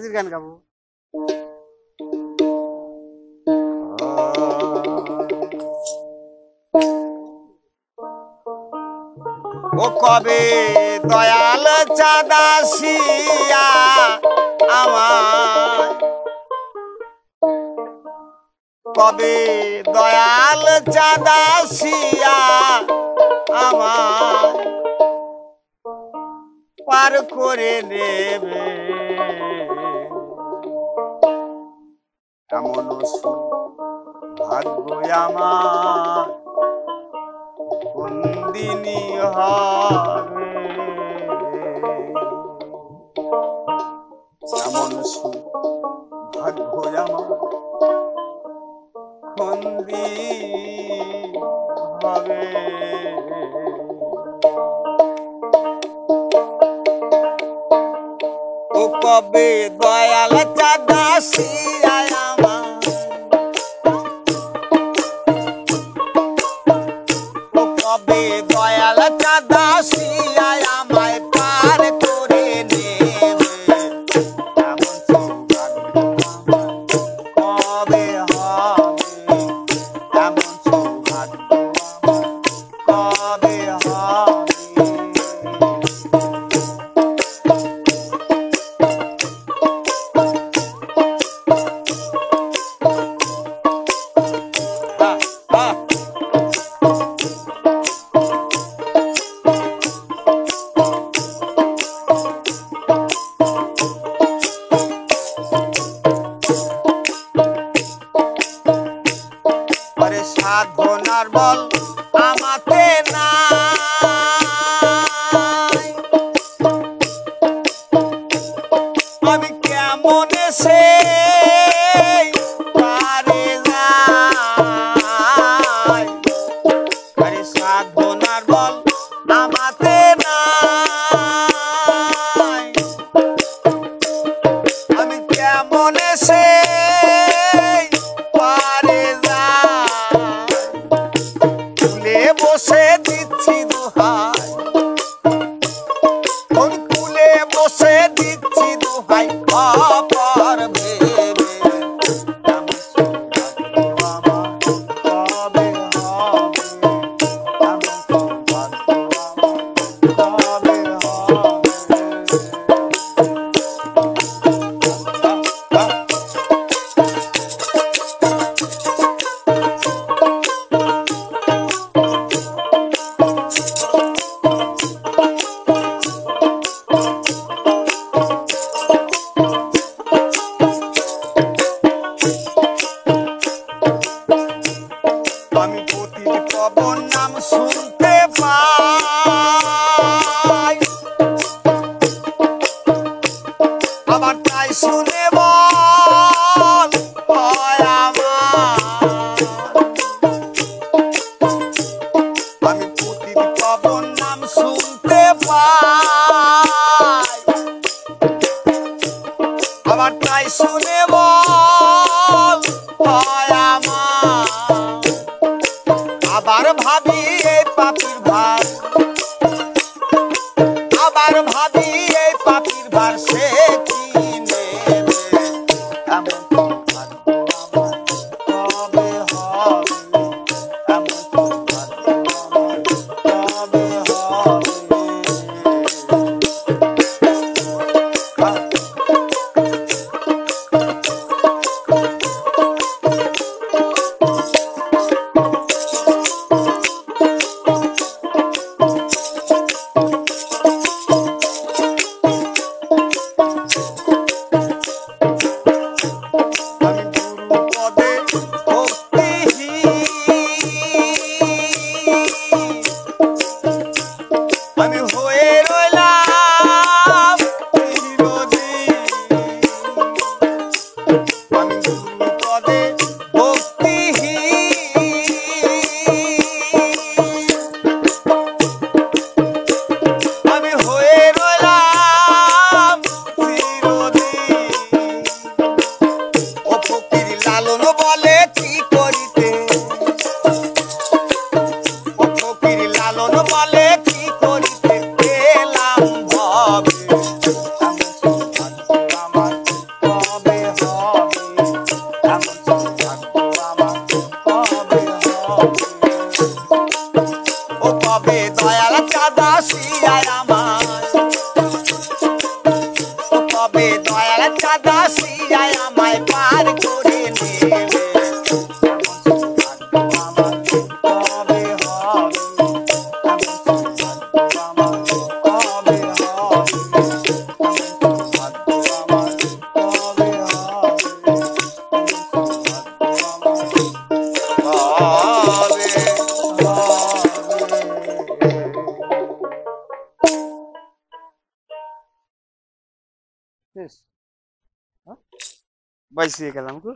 হাজির গান গাবো। ও কবে দয়াল চাঁদাসিয়া আমার, কবে দয়াল চাঁদাসিয়া আমার পার করে নেবে এমন ভাগ্য আমার কোন দিনই হবে, এমন ভাগ্য আমার কোন দিন হবে। ও কবে দয়াল চাঁদাসিয়া আমার, ও কবে দয়াল চাঁদাসিয়া আমায় পার করে নেবে এমন সৌভাগ্য আমার কবে হবে, এমন সৌভাগ্য আমার কবে হবে। সাধনার বল আমাতে নাই, আমি কেমন সে পারে যাই, আরে সাধনার বল আমাতে নাই, আমি কেমন সে বসে দিচ্ছি দোহাই, কোন কুলে বসে দিচ্ছি দোহাই অপর ভেবে এমন সৌভাগ্য আমার কবে হবে, এমন সৌভাগ্য আমার কবে আমি প্রতি পবন নাম শুনতে পাই, আবার তাই শুনে বল আমি প্রতি পবন নাম শুনতে পাই, আবার তাই শুনে বল আবার ভাবি এই পাপির ভার, আবার ভাবি এই পাপির ভার সে কি নেবে এমন সৌভাগ্য আমার কবে হবে, এমন সৌভাগ্য আমার কবে হবে। ও তবে দয়াল চাঁদা শিয়ায় আমায়, ও তবে দয়াল চাঁদা শিয়ায় আমায় পার করে নেবে। বাইসে গেলাম গো।